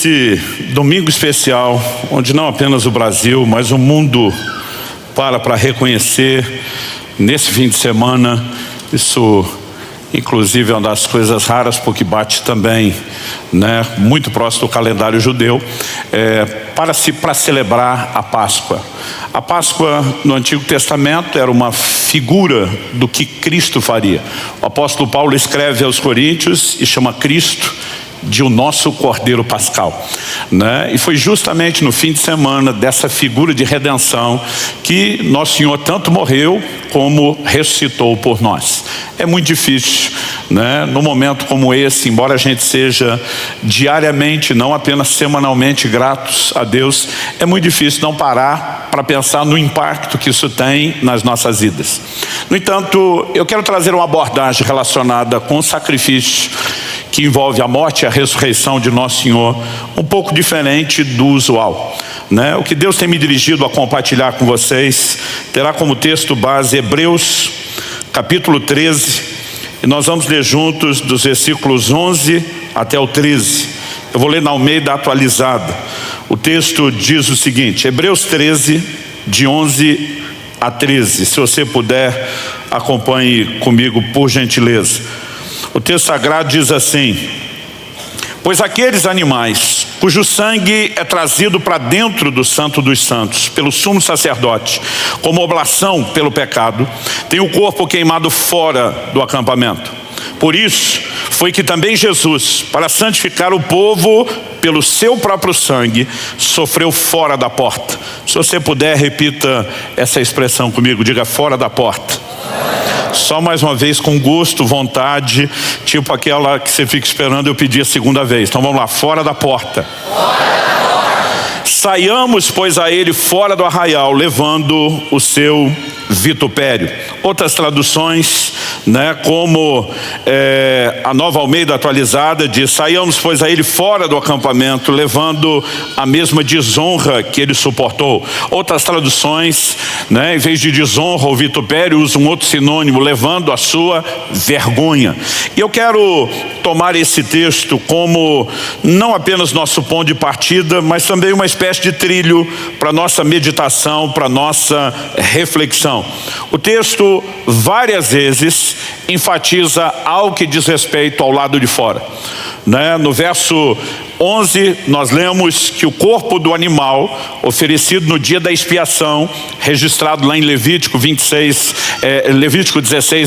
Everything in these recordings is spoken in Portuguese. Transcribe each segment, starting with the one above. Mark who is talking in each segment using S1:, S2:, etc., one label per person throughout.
S1: Esse domingo especial, onde não apenas o Brasil, mas o mundo para reconhecer nesse fim de semana, isso inclusive é uma das coisas raras porque bate também, muito próximo do calendário judeu, para celebrar a Páscoa. A Páscoa no Antigo Testamento era uma figura do que Cristo faria. O apóstolo Paulo escreve aos Coríntios e chama Cristo de o nosso Cordeiro Pascal, E foi justamente no fim de semana dessa figura de redenção que Nosso Senhor tanto morreu como ressuscitou por nós. É muito difícil, num momento como esse, embora a gente seja diariamente, não apenas semanalmente gratos a Deus, é muito difícil não parar para pensar no impacto que isso tem nas nossas vidas. No entanto, eu quero trazer uma abordagem relacionada com o sacrifício que envolve a morte e a ressurreição de Nosso Senhor, um pouco diferente do usual. O que Deus tem me dirigido a compartilhar com vocês terá como texto base Hebreus, capítulo 13, e nós vamos ler juntos dos versículos 11 até o 13. Eu vou ler na Almeida atualizada. O texto diz o seguinte, Hebreus 13, de 11 a 13. Se você puder, acompanhe comigo, por gentileza. O texto sagrado diz assim: pois aqueles animais cujo sangue é trazido para dentro do Santo dos Santos pelo sumo sacerdote, como oblação pelo pecado, tem o corpo queimado fora do acampamento. Por isso foi que também Jesus, para santificar o povo pelo seu próprio sangue, sofreu fora da porta. Se você puder, repita essa expressão comigo, diga fora da porta. Só mais uma vez, com gosto, vontade, tipo aquela que você fica esperando eu pedir a segunda vez. Então vamos lá, fora da porta. Saiamos, pois, a ele fora do arraial, levando o seu vitupério. Outras traduções, como a Nova Almeida atualizada diz: saiamos, pois, a ele fora do acampamento, levando a mesma desonra que ele suportou. Outras traduções, em vez de desonra ou vitupério, usam um outro sinônimo, levando a sua vergonha. E eu quero tomar esse texto como não apenas nosso ponto de partida, mas também uma espécie de trilho para nossa meditação, para nossa reflexão. O texto várias vezes enfatiza algo que diz respeito ao lado de fora. No verso 11 nós lemos que o corpo do animal oferecido no dia da expiação, registrado lá em Levítico 16,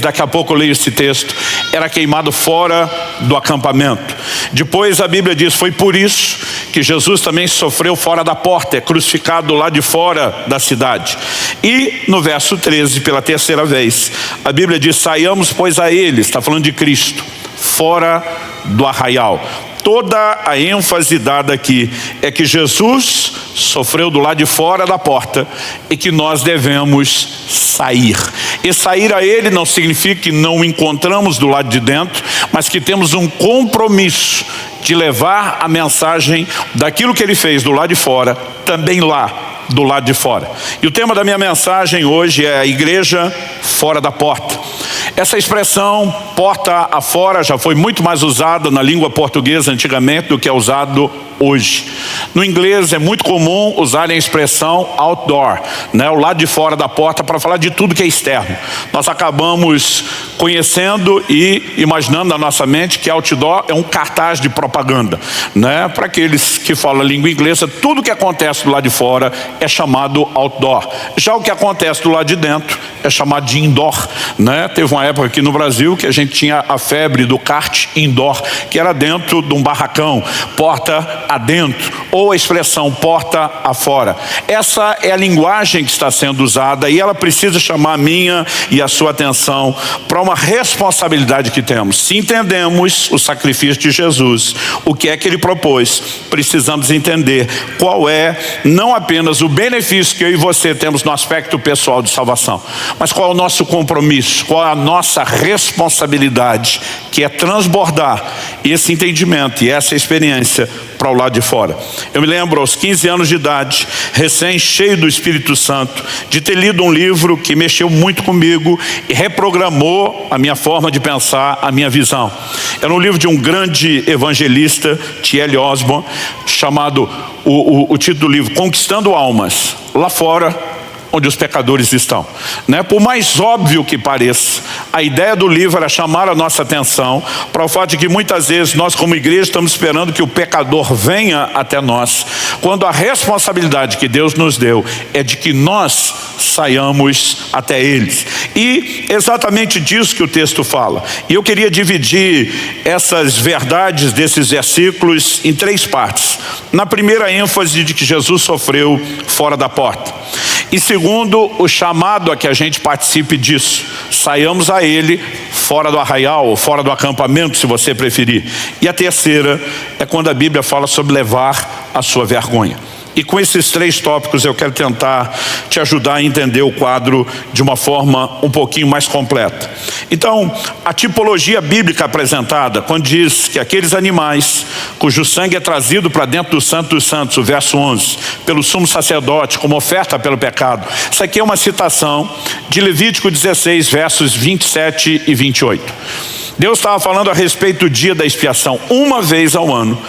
S1: daqui a pouco eu leio esse texto, era queimado fora do acampamento. Depois a Bíblia diz, foi por isso que Jesus também sofreu fora da porta, é crucificado lá de fora da cidade. E no verso 13, pela terceira vez, a Bíblia diz, saiamos pois a ele, está falando de Cristo, fora do arraial. Toda a ênfase dada aqui é que Jesus sofreu do lado de fora da porta e que nós devemos sair. E sair a ele não significa que não o encontramos do lado de dentro, mas que temos um compromisso de levar a mensagem daquilo que ele fez do lado de fora, também lá do lado de fora. E o tema da minha mensagem hoje é a igreja fora da porta. Essa expressão porta afora já foi muito mais usada na língua portuguesa antigamente do que é usado hoje. No inglês é muito comum usarem a expressão outdoor, o lado de fora da porta, para falar de tudo que é externo. Nós acabamos conhecendo e imaginando na nossa mente que outdoor é um cartaz de propaganda, Para aqueles que falam a língua inglesa, tudo que acontece do lado de fora é chamado outdoor. Já o que acontece do lado de dentro é chamado de indoor, Teve uma época aqui no Brasil que a gente tinha a febre do kart indoor, que era dentro de um barracão, porta adentro, ou a expressão porta afora. Essa é a linguagem que está sendo usada e ela precisa chamar a minha e a sua atenção para uma responsabilidade que temos. Se entendemos o sacrifício de Jesus, o que é que ele propôs, precisamos entender qual é não apenas o benefício que eu e você temos no aspecto pessoal de salvação, mas qual é o nosso compromisso, qual é a nossa responsabilidade, que é transbordar esse entendimento e essa experiência para o lado de fora. Eu me lembro, aos 15 anos de idade, recém cheio do Espírito Santo, de ter lido um livro que mexeu muito comigo e reprogramou a minha forma de pensar, a minha visão. Era um livro de um grande evangelista, T.L. Osborne, chamado, o título do livro, Conquistando Almas, lá fora, onde os pecadores estão, né? Por mais óbvio que pareça, a ideia do livro era chamar a nossa atenção para o fato de que muitas vezes nós como igreja estamos esperando que o pecador venha até nós, quando a responsabilidade que Deus nos deu é de que nós saiamos até eles. E exatamente disso que o texto fala. E eu queria dividir essas verdades desses versículos em 3 partes. Na primeira, ênfase de que Jesus sofreu fora da porta. E segundo, o chamado a que a gente participe disso. Saiamos a ele fora do arraial, ou fora do acampamento, se você preferir. E a terceira é quando a Bíblia fala sobre levar a sua vergonha. E com esses 3 tópicos eu quero tentar te ajudar a entender o quadro de uma forma um pouquinho mais completa. Então, a tipologia bíblica apresentada, quando diz que aqueles animais cujo sangue é trazido para dentro do Santo dos Santos, o verso 11, pelo sumo sacerdote como oferta pelo pecado. Isso aqui é uma citação de Levítico 16, versos 27 e 28. Deus estava falando a respeito do dia da expiação. Uma vez ao ano,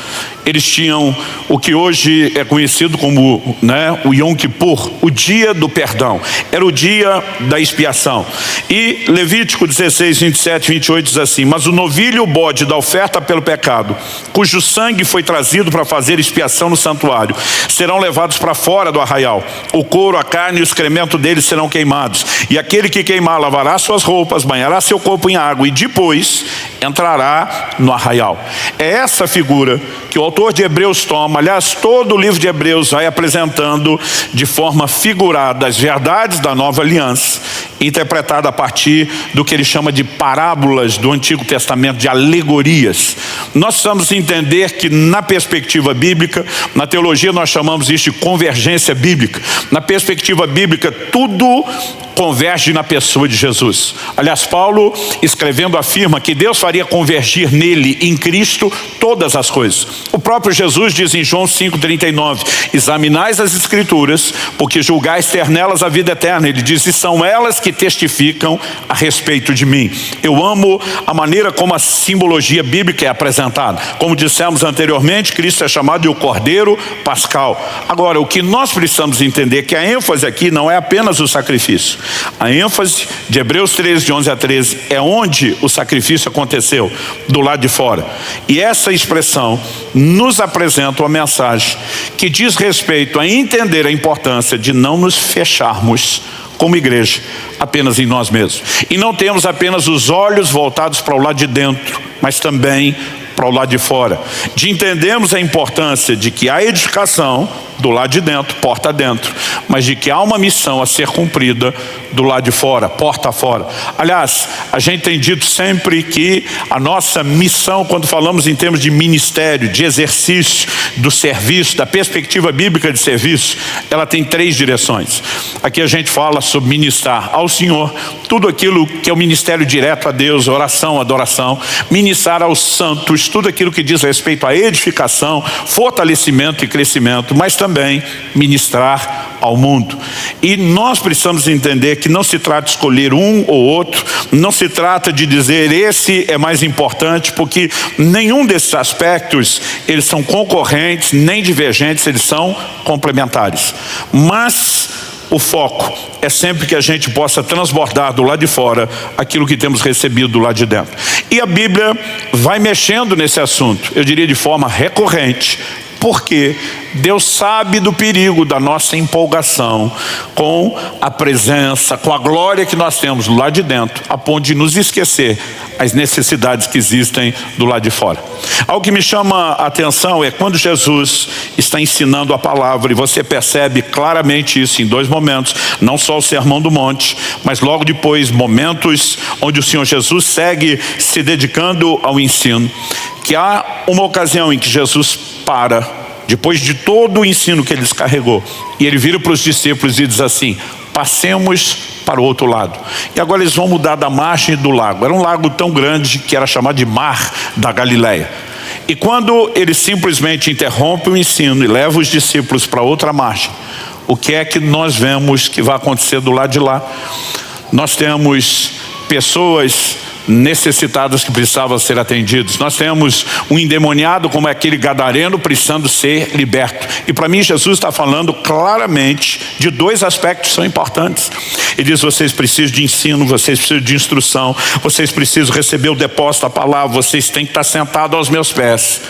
S1: eles tinham o que hoje é conhecido como, o Yom Kippur, o dia do perdão. Era o dia da expiação. E Levítico 16, 27 e 28 diz assim: mas o novilho e o bode da oferta pelo pecado, cujo sangue foi trazido para fazer expiação no santuário, serão levados para fora do arraial. O couro, a carne e o excremento deles serão queimados. E aquele que queimar lavará suas roupas, banhará seu corpo em água e depois entrará no arraial. É essa figura que o autor de Hebreus toma. Aliás, todo o livro de Hebreus vai apresentando de forma figurada as verdades da nova aliança, interpretada a partir do que ele chama de parábolas do Antigo Testamento, de alegorias. Nós precisamos entender que na perspectiva bíblica, na teologia nós chamamos isso de convergência bíblica. Na perspectiva bíblica, tudo converge na pessoa de Jesus. Aliás, Paulo, escrevendo, afirma que Deus faria convergir nele, em Cristo, todas as coisas. O próprio Jesus diz em João 5,39, examinais as Escrituras, porque julgais ter nelas a vida eterna. Ele diz, e são elas que testificam a respeito de mim. Eu amo a maneira como a simbologia bíblica é apresentada. Como dissemos anteriormente, Cristo é chamado de o Cordeiro Pascal. Agora, o que nós precisamos entender é que a ênfase aqui não é apenas o sacrifício. A ênfase de Hebreus 13, de 11 a 13, é onde o sacrifício aconteceu, do lado de fora. E essa expressão nos apresenta uma mensagem que diz respeito a entender a importância de não nos fecharmos como igreja apenas em nós mesmos. E não temos apenas os olhos voltados para o lado de dentro, mas também para o lado de fora. De entendermos a importância de que há edificação do lado de dentro, porta dentro, mas de que há uma missão a ser cumprida do lado de fora, porta fora. Aliás, a gente tem dito sempre que a nossa missão, quando falamos em termos de ministério, de exercício, do serviço, da perspectiva bíblica de serviço, ela tem 3 direções. Aqui a gente fala sobre ministrar ao Senhor, tudo aquilo que é o ministério direto a Deus, oração, adoração, ministrar aos santos, tudo aquilo que diz respeito à edificação, fortalecimento e crescimento, mas também ministrar ao mundo. E nós precisamos entender que não se trata de escolher um ou outro, não se trata de dizer esse é mais importante, porque nenhum desses aspectos eles são concorrentes, nem divergentes, eles são complementares. Mas o foco é sempre que a gente possa transbordar do lado de fora aquilo que temos recebido do lado de dentro. E a Bíblia vai mexendo nesse assunto, eu diria de forma recorrente, porque Deus sabe do perigo da nossa empolgação com a presença, com a glória que nós temos do lado de dentro, a ponto de nos esquecer as necessidades que existem do lado de fora. Algo que me chama a atenção é quando Jesus está ensinando a palavra, e você percebe claramente isso em 2 momentos, não só o Sermão do Monte, mas logo depois momentos onde o Senhor Jesus segue se dedicando ao ensino, que há uma ocasião em que Jesus para, depois de todo o ensino que ele descarregou, e ele vira para os discípulos e diz assim, passemos para o outro lado. E agora eles vão mudar da margem do lago. Era um lago tão grande que era chamado de Mar da Galileia. E quando ele simplesmente interrompe o ensino e leva os discípulos para outra margem, o que é que nós vemos que vai acontecer do lado de lá? Nós temos pessoas necessitadas que precisavam ser atendidos. Nós temos um endemoniado como aquele gadareno precisando ser liberto. E para mim Jesus está falando claramente de dois aspectos que são importantes. Ele diz: vocês precisam de ensino, vocês precisam de instrução, vocês precisam receber o depósito da palavra, vocês têm que estar sentados aos meus pés.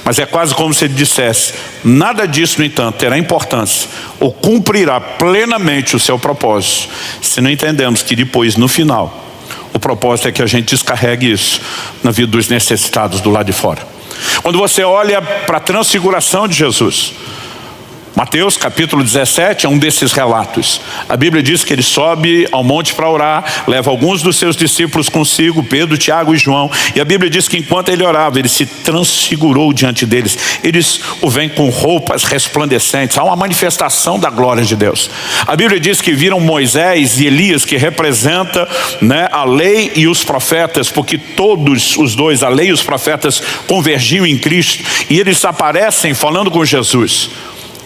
S1: Mas é quase como se ele dissesse: nada disso, no entanto, terá importância ou cumprirá plenamente o seu propósito, se não entendemos que depois, no final, o propósito é que a gente descarregue isso na vida dos necessitados do lado de fora. Quando você olha para a transfiguração de Jesus, Mateus capítulo 17 é um desses relatos. A Bíblia diz que ele sobe ao monte para orar, leva alguns dos seus discípulos consigo, Pedro, Tiago e João. E a Bíblia diz que enquanto ele orava, ele se transfigurou diante deles. Eles o veem com roupas resplandecentes. Há uma manifestação da glória de Deus. A Bíblia diz que viram Moisés e Elias, que representa, a lei e os profetas, porque todos os dois, a lei e os profetas, convergiam em Cristo. E eles aparecem falando com Jesus.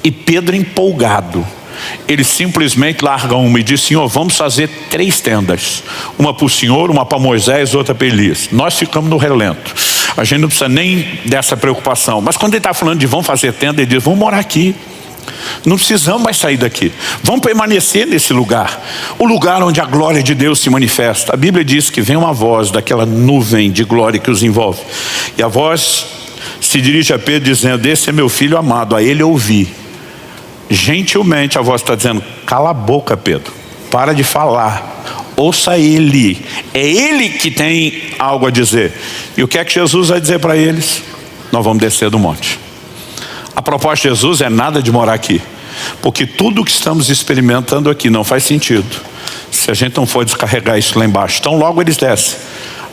S1: E Pedro, empolgado, ele simplesmente larga uma e diz: Senhor, vamos fazer 3 tendas. Uma para o Senhor, uma para Moisés, outra para Elias. Nós ficamos no relento. A gente não precisa nem dessa preocupação. Mas quando ele está falando de vamos fazer tenda, ele diz: vamos morar aqui. Não precisamos mais sair daqui. Vamos permanecer nesse lugar. O lugar onde a glória de Deus se manifesta. A Bíblia diz que vem uma voz daquela nuvem de glória que os envolve. E a voz se dirige a Pedro dizendo: esse é meu filho amado, a ele ouvi. Gentilmente a voz está dizendo: cala a boca, Pedro, para de falar, ouça ele, é ele que tem algo a dizer. E o que é que Jesus vai dizer para eles? Nós vamos descer do monte. A proposta de Jesus é nada de morar aqui, porque tudo o que estamos experimentando aqui não faz sentido se a gente não for descarregar isso lá embaixo. Então logo eles descem.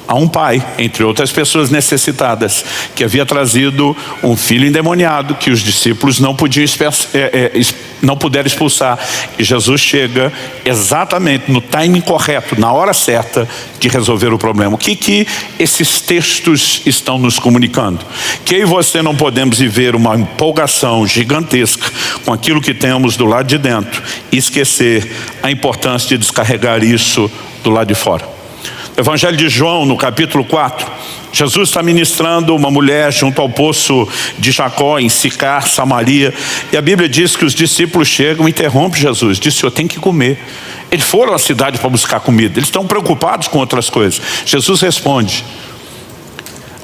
S1: Há um pai, entre outras pessoas necessitadas, que havia trazido um filho endemoniado que os discípulos não puderam expulsar. E Jesus chega exatamente no timing correto, na hora certa de resolver o problema. O que esses textos estão nos comunicando? Que eu e você não podemos viver uma empolgação gigantesca com aquilo que temos do lado de dentro e esquecer a importância de descarregar isso do lado de fora. Evangelho de João, no capítulo 4, Jesus está ministrando uma mulher junto ao poço de Jacó, em Sicar, Samaria. E a Bíblia diz que os discípulos chegam e interrompem Jesus. Diz: Senhor, tem que comer. Eles foram à cidade para buscar comida. Eles estão preocupados com outras coisas. Jesus responde: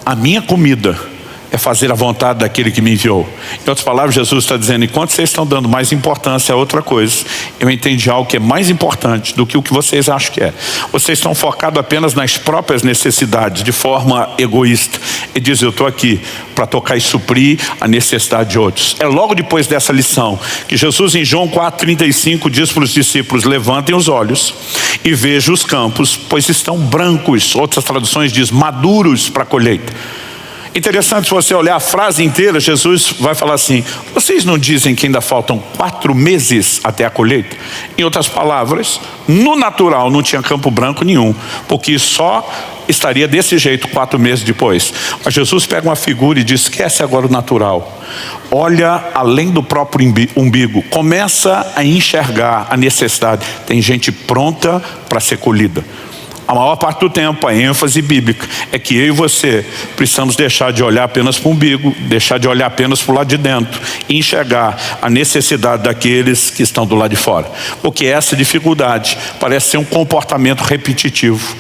S1: a minha comida é fazer a vontade daquele que me enviou. Em outras palavras, Jesus está dizendo: enquanto vocês estão dando mais importância a outra coisa, eu entendi algo que é mais importante do que o que vocês acham que é. Vocês estão focados apenas nas próprias necessidades, de forma egoísta. Ele diz: eu estou aqui para tocar e suprir a necessidade de outros. É logo depois dessa lição que Jesus, em João 4,35, diz para os discípulos: levantem os olhos e vejam os campos, pois estão brancos. Outras traduções diz maduros para a colheita. Interessante, se você olhar a frase inteira, Jesus vai falar assim: vocês não dizem que ainda faltam 4 meses até a colheita? Em outras palavras, no natural não tinha campo branco nenhum, porque só estaria desse jeito 4 meses depois. Mas Jesus pega uma figura e diz: esquece agora o natural, olha além do próprio umbigo, começa a enxergar a necessidade. Tem gente pronta para ser colhida. A maior parte do tempo, a ênfase bíblica é que eu e você precisamos deixar de olhar apenas para o umbigo, deixar de olhar apenas para o lado de dentro e enxergar a necessidade daqueles que estão do lado de fora. Porque essa dificuldade parece ser um comportamento repetitivo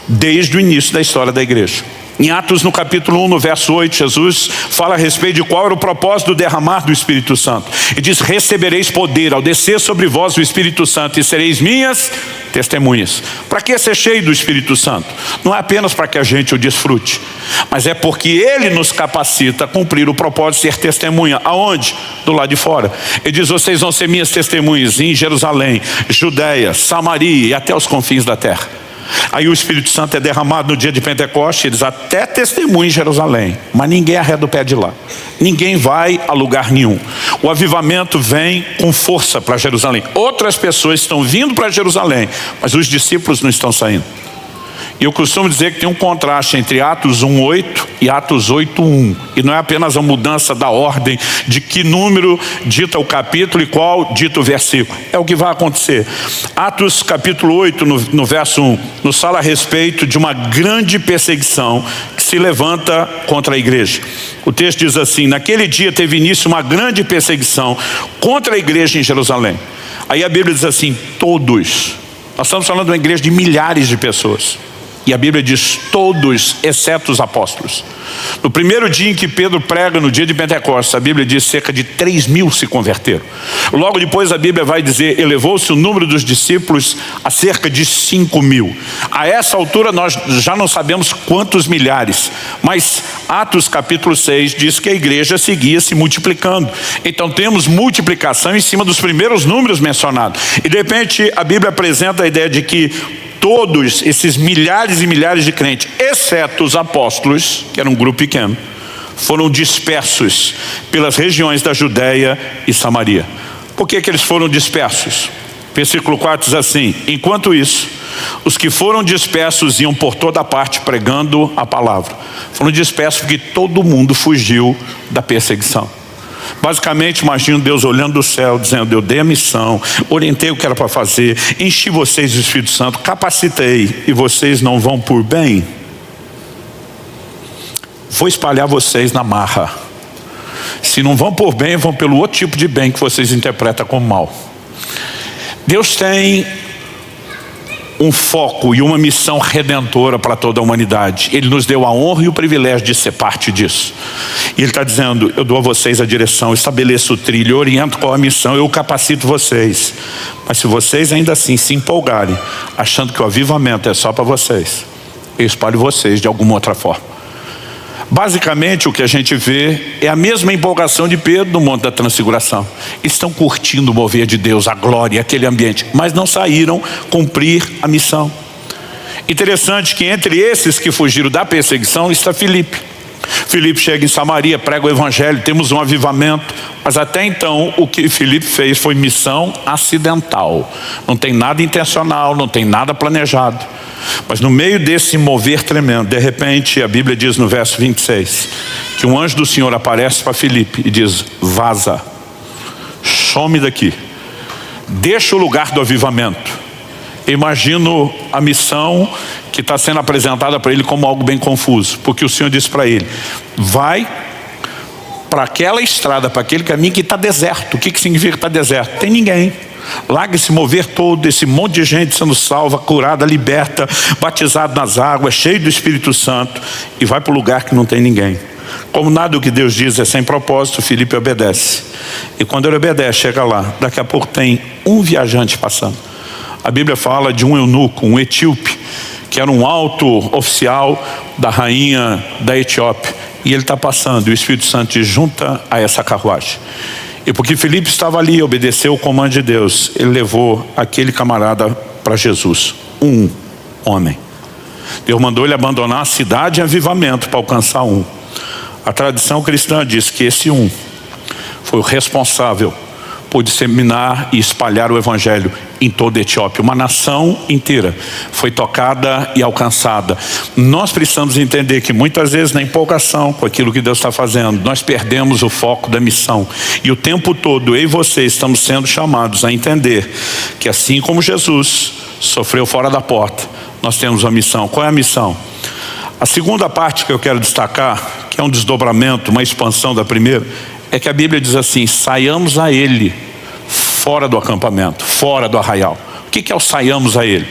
S1: desde o início da história da igreja. Em Atos, no capítulo 1, no verso 8, Jesus fala a respeito de qual era o propósito do derramar do Espírito Santo. Ele diz: recebereis poder ao descer sobre vós o Espírito Santo e sereis minhas testemunhas. Para que ser cheio do Espírito Santo? Não é apenas para que a gente o desfrute, mas é porque ele nos capacita a cumprir o propósito de ser testemunha. Aonde? Do lado de fora. Ele diz: vocês vão ser minhas testemunhas em Jerusalém, Judeia, Samaria e até os confins da terra. Aí o Espírito Santo é derramado no dia de Pentecostes. Eles até testemunham em Jerusalém, mas ninguém arreda o pé de lá. Ninguém vai a lugar nenhum. O avivamento vem com força para Jerusalém. Outras pessoas estão vindo para Jerusalém, mas os discípulos não estão saindo. E eu costumo dizer que tem um contraste entre Atos 1:8 e Atos 8:1. E não é apenas a mudança da ordem de que número dita o capítulo e qual dita o versículo. É o que vai acontecer. Atos capítulo 8, no verso 1, nos fala a respeito de uma grande perseguição que se levanta contra a igreja. O texto diz assim: naquele dia teve início uma grande perseguição contra a igreja em Jerusalém. Aí a Bíblia diz assim, todos. Nós estamos falando de uma igreja de milhares de pessoas. E a Bíblia diz todos, exceto os apóstolos. No primeiro dia em que Pedro prega, no dia de Pentecostes, a Bíblia diz cerca de 3.000 se converteram. Logo depois a Bíblia vai dizer, elevou-se o número dos discípulos a cerca de 5.000. A essa altura nós já não sabemos quantos milhares, mas Atos capítulo 6 diz que a igreja seguia se multiplicando. Então temos multiplicação em cima dos primeiros números mencionados. E de repente a Bíblia apresenta a ideia de que todos esses milhares e milhares de crentes, exceto os apóstolos, que era um grupo pequeno, foram dispersos pelas regiões da Judéia e Samaria. Por que eles foram dispersos? Versículo 4 diz assim: enquanto isso, os que foram dispersos iam por toda parte pregando a palavra. Foram dispersos porque todo mundo fugiu da perseguição. Basicamente, imagino Deus olhando do céu, dizendo, eu dei a missão, orientei o que era para fazer, enchi vocês do Espírito Santo, capacitei, e vocês não vão por bem. Vou espalhar vocês na marra. Se não vão por bem, vão pelo outro tipo de bem que vocês interpretam como mal. Deus tem um foco e uma missão redentora para toda a humanidade. Ele nos deu a honra e o privilégio de ser parte disso. E Ele está dizendo, eu dou a vocês a direção, estabeleço o trilho, oriento qual a missão, eu capacito vocês. Mas se vocês ainda assim se empolgarem, achando que o avivamento é só para vocês, eu espalho vocês de alguma outra forma. Basicamente o que a gente vê é a mesma empolgação de Pedro no Monte da Transfiguração. Eles estão curtindo o mover de Deus, a glória, aquele ambiente, mas não saíram cumprir a missão. Interessante que entre esses que fugiram da perseguição está Filipe. Filipe chega em Samaria, prega o evangelho, temos um avivamento, mas até então o que Filipe fez foi missão acidental. Não tem nada intencional, não tem nada planejado. Mas no meio desse mover tremendo, de repente a Bíblia diz no verso 26, que um anjo do Senhor aparece para Filipe e diz, vaza, some daqui, deixa o lugar do avivamento. Imagino a missão que está sendo apresentada para ele como algo bem confuso, porque o Senhor disse para ele, vai para aquela estrada, para aquele caminho que está deserto. O que significa que está deserto? Tem ninguém. Larga esse mover todo, esse monte de gente sendo salva, curada, liberta, batizado nas águas, cheio do Espírito Santo, e vai para o lugar que não tem ninguém. Como nada do que Deus diz é sem propósito, Filipe obedece. E quando ele obedece, chega lá, daqui a pouco tem um viajante passando. A Bíblia fala de um eunuco, um etíope, que era um alto oficial da rainha da Etiópia. E ele está passando, e o Espírito Santo se junta a essa carruagem. E porque Filipe estava ali, obedeceu o comando de Deus, ele levou aquele camarada para Jesus, um homem. Deus mandou ele abandonar a cidade em avivamento para alcançar um. A tradição cristã diz que esse um foi o responsável por disseminar e espalhar o evangelho em toda a Etiópia. Uma nação inteira foi tocada e alcançada. Nós precisamos entender que muitas vezes na empolgação com aquilo que Deus está fazendo, nós perdemos o foco da missão. E o tempo todo, eu e você estamos sendo chamados a entender que assim como Jesus sofreu fora da porta, nós temos uma missão. Qual é a missão? A segunda parte que eu quero destacar, que é um desdobramento, uma expansão da primeira, é que a Bíblia diz assim, saiamos a Ele fora do acampamento, fora do arraial. O que é o saiamos a Ele?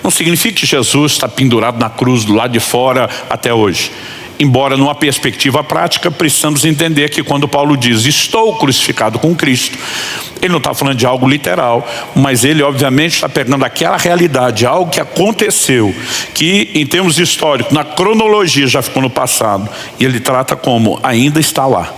S1: Não significa que Jesus está pendurado na cruz do lado de fora até hoje. Embora numa perspectiva prática, precisamos entender que quando Paulo diz, estou crucificado com Cristo, ele não está falando de algo literal, mas ele obviamente está pegando aquela realidade, algo que aconteceu, que em termos históricos, na cronologia já ficou no passado, e ele trata como ainda está lá.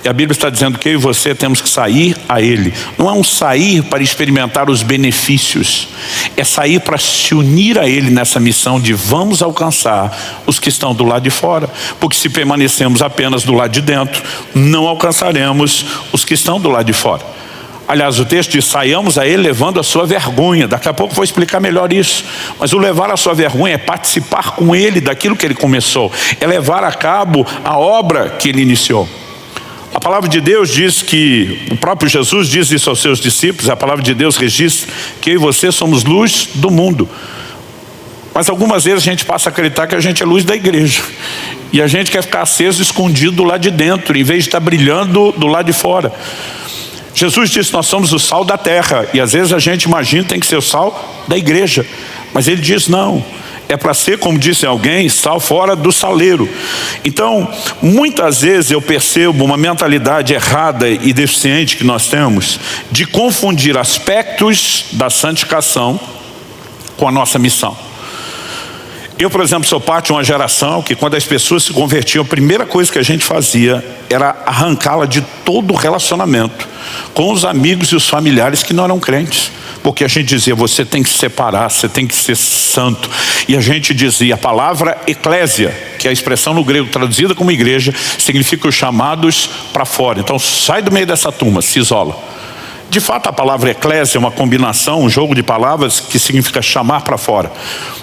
S1: E a Bíblia está dizendo que eu e você temos que sair a Ele. Não é um sair para experimentar os benefícios, é sair para se unir a Ele nessa missão de vamos alcançar os que estão do lado de fora. Porque se permanecemos apenas do lado de dentro, não alcançaremos os que estão do lado de fora. Aliás, o texto diz, saiamos a ele levando a sua vergonha. Daqui a pouco vou explicar melhor isso. Mas o levar a sua vergonha é participar com ele daquilo que ele começou. É levar a cabo a obra que ele iniciou. A palavra de Deus diz que, o próprio Jesus diz isso aos seus discípulos, a palavra de Deus registra que eu e você somos luz do mundo. Mas algumas vezes a gente passa a acreditar que a gente é luz da igreja. E a gente quer ficar aceso, escondido lá de dentro, em vez de estar brilhando do lado de fora. Jesus disse, nós somos o sal da terra. E às vezes a gente imagina que tem que ser o sal da igreja. Mas ele diz não. É para ser, como disse alguém, sal fora do saleiro. Então, muitas vezes eu percebo uma mentalidade errada e deficiente que nós temos de confundir aspectos da santificação com a nossa missão. Eu, por exemplo, sou parte de uma geração que quando as pessoas se convertiam, a primeira coisa que a gente fazia era arrancá-la de todo o relacionamento com os amigos e os familiares que não eram crentes. Porque a gente dizia, você tem que se separar, você tem que ser santo. E a gente dizia, a palavra eclésia, que é a expressão no grego traduzida como igreja, significa os chamados para fora. Então sai do meio dessa turma, se isola. De fato, a palavra eclésia é uma combinação, um jogo de palavras que significa chamar para fora.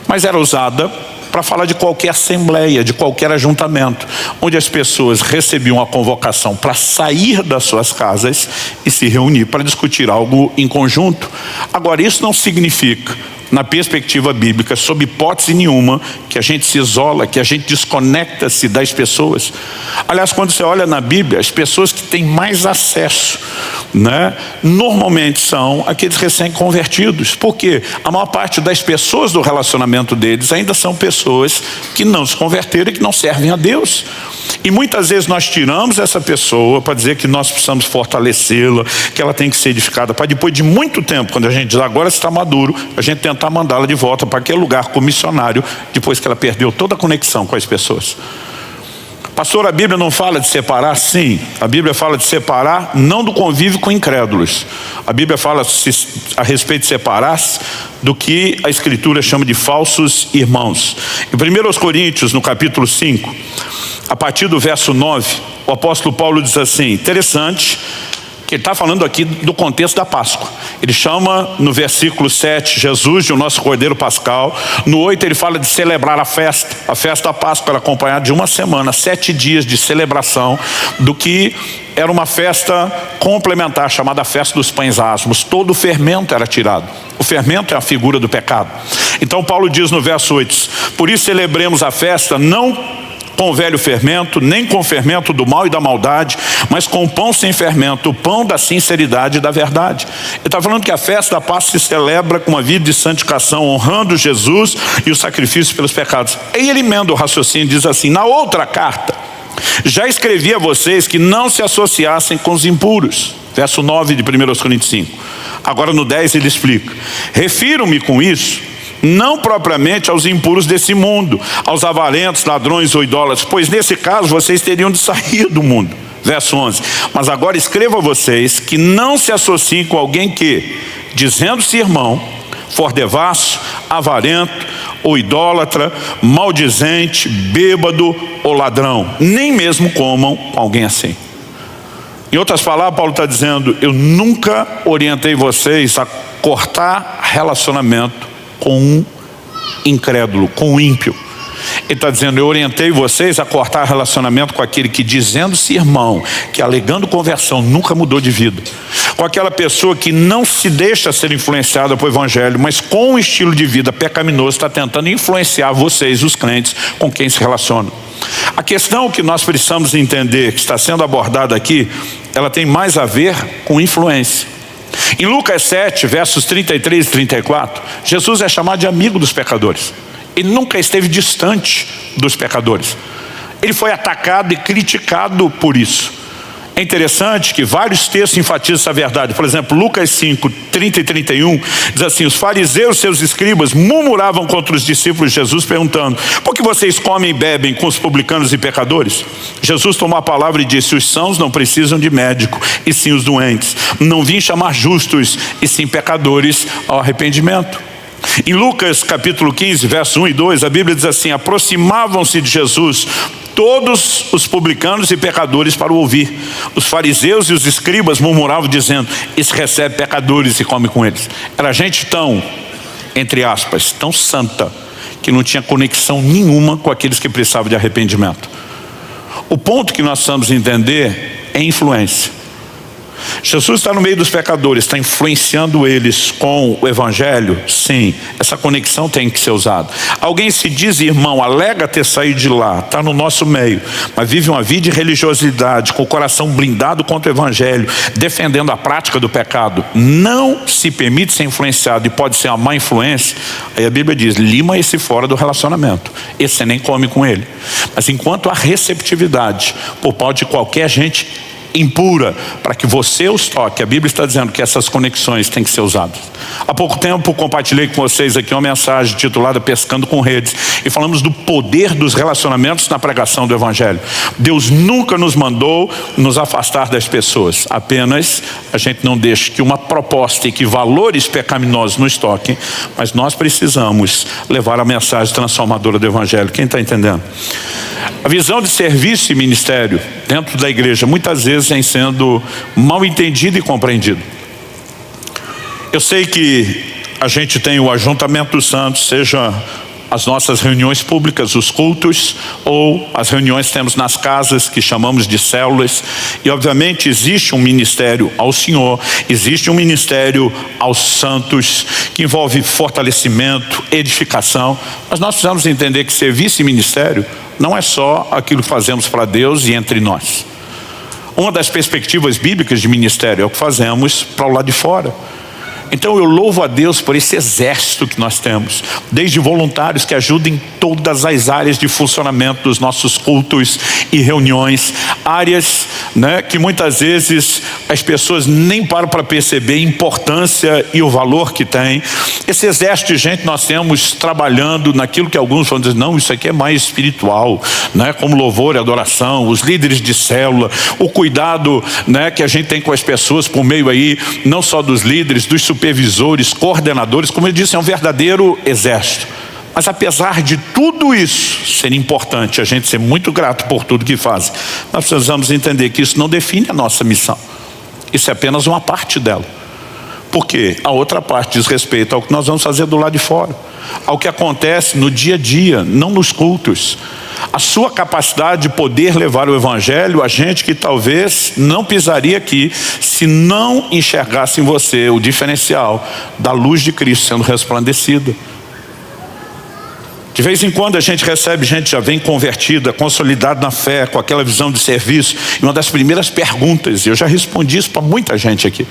S1: Mas era usada para falar de qualquer assembleia, de qualquer ajuntamento, onde as pessoas recebiam a convocação para sair das suas casas e se reunir para discutir algo em conjunto. Agora, isso não significa, na perspectiva bíblica, sob hipótese nenhuma, que a gente se isola, que a gente desconecta-se das pessoas. Aliás, quando você olha na Bíblia, as pessoas que têm mais acesso, normalmente são aqueles recém-convertidos. Porque a maior parte das pessoas do relacionamento deles ainda são pessoas que não se converteram e que não servem a Deus. E muitas vezes nós tiramos essa pessoa para dizer que nós precisamos fortalecê-la, que ela tem que ser edificada, para depois de muito tempo, quando a gente diz agora está maduro, a gente tentar mandá-la de volta para aquele lugar como missionário, depois que ela perdeu toda a conexão com as pessoas. Pastor, a Bíblia não fala de separar? Sim, a Bíblia fala de separar não do convívio com incrédulos. A Bíblia fala a respeito de separar-se do que a Escritura chama de falsos irmãos. Em 1 Coríntios, no capítulo 5, a partir do verso 9, o apóstolo Paulo diz assim, interessante, que ele está falando aqui do contexto da Páscoa. Ele chama no versículo 7 Jesus de o nosso Cordeiro Pascal. No 8 ele fala de celebrar a festa. A festa da Páscoa era acompanhada de uma semana, 7 dias de celebração do que era uma festa complementar, chamada festa dos pães asmos. Todo o fermento era tirado. O fermento é a figura do pecado. Então Paulo diz no verso 8, por isso celebremos a festa não com o velho fermento, nem com o fermento do mal e da maldade, mas com o pão sem fermento, o pão da sinceridade e da verdade. Ele está falando que a festa da Páscoa se celebra com uma vida de santificação, honrando Jesus e o sacrifício pelos pecados. Aí ele emenda o raciocínio e diz assim, na outra carta, já escrevi a vocês que não se associassem com os impuros. Verso 9 de 1 Coríntios 5. Agora no 10 ele explica, refiro-me com isso não propriamente aos impuros desse mundo, aos avarentos, ladrões ou idólatras, pois nesse caso vocês teriam de sair do mundo. Verso 11, mas agora escrevo a vocês que não se associem com alguém que, dizendo-se irmão, for devasso, avarento ou idólatra, maldizente, bêbado ou ladrão, nem mesmo comam com alguém assim. Em outras palavras, Paulo está dizendo, eu nunca orientei vocês a cortar relacionamento com um incrédulo, com um ímpio. Ele está dizendo, eu orientei vocês a cortar relacionamento com aquele que, dizendo-se irmão, que alegando conversão, nunca mudou de vida. Com aquela pessoa que não se deixa ser influenciada pelo evangelho, mas com um estilo de vida pecaminoso, está tentando influenciar vocês, os crentes, com quem se relaciona. A questão que nós precisamos entender, que está sendo abordada aqui, ela tem mais a ver com influência. Em Lucas 7, versos 33 e 34, Jesus é chamado de amigo dos pecadores. Ele nunca esteve distante dos pecadores. Ele foi atacado e criticado por isso. É interessante que vários textos enfatizam essa verdade. Por exemplo, Lucas 5, 30 e 31, diz assim, os fariseus, seus escribas, murmuravam contra os discípulos de Jesus, perguntando, por que vocês comem e bebem com os publicanos e pecadores? Jesus tomou a palavra e disse, os sãos não precisam de médico, e sim os doentes. Não vim chamar justos, e sim pecadores ao arrependimento. Em Lucas capítulo 15, verso 1 e 2, a Bíblia diz assim, aproximavam-se de Jesus todos os publicanos e pecadores para o ouvir. Os fariseus e os escribas murmuravam dizendo: esse recebe pecadores e come com eles. Era gente tão, entre aspas, tão santa, que não tinha conexão nenhuma com aqueles que precisavam de arrependimento. O ponto que nós precisamos entender é influência. Jesus está no meio dos pecadores, está influenciando eles com o evangelho? Sim, essa conexão tem que ser usada. Alguém se diz irmão, alega ter saído de lá, está no nosso meio, mas vive uma vida de religiosidade, com o coração blindado contra o evangelho, defendendo a prática do pecado, não se permite ser influenciado e pode ser uma má influência. Aí a Bíblia diz: lima esse fora do relacionamento, esse você nem come com ele. Mas enquanto há receptividade por parte de qualquer gente impura, para que você os toque, a Bíblia está dizendo que essas conexões têm que ser usadas. Há pouco tempo compartilhei com vocês aqui uma mensagem titulada Pescando com Redes, e falamos do poder dos relacionamentos na pregação do evangelho. Deus nunca nos mandou nos afastar das pessoas, apenas a gente não deixa que uma proposta e que valores pecaminosos nos toquem, mas nós precisamos levar a mensagem transformadora do evangelho. Quem está entendendo? A visão de serviço e ministério dentro da igreja muitas vezes vem sendo mal entendida e compreendida. Eu sei que a gente tem o ajuntamento dos santos, seja as nossas reuniões públicas, os cultos, ou as reuniões que temos nas casas, que chamamos de células, e obviamente existe um ministério ao Senhor, existe um ministério aos santos, que envolve fortalecimento, edificação, mas nós precisamos entender que serviço e ministério não é só aquilo que fazemos para Deus e entre nós. Uma das perspectivas bíblicas de ministério é o que fazemos para o lado de fora. Então eu louvo a Deus por esse exército que nós temos, desde voluntários que ajudam em todas as áreas de funcionamento dos nossos cultos e reuniões, áreas, que muitas vezes as pessoas nem param para perceber a importância e o valor que tem. Esse exército de gente nós temos trabalhando naquilo que alguns vão dizer: não, isso aqui é mais espiritual, como louvor e adoração, os líderes de célula, o cuidado que a gente tem com as pessoas por meio aí, não só dos líderes, dos supervisores, coordenadores, como eu disse, é um verdadeiro exército. Mas apesar de tudo isso ser importante, a gente ser muito grato por tudo que fazem, nós precisamos entender que isso não define a nossa missão. Isso é apenas uma parte dela. Porque a outra parte diz respeito ao que nós vamos fazer do lado de fora, ao que acontece no dia a dia, não nos cultos. A sua capacidade de poder levar o evangelho a gente que talvez não pisaria aqui se não enxergasse em você o diferencial da luz de Cristo sendo resplandecida. De vez em quando a gente recebe gente já vem convertida, consolidada na fé, com aquela visão de serviço. E uma das primeiras perguntas, eu já respondi isso para muita gente aqui: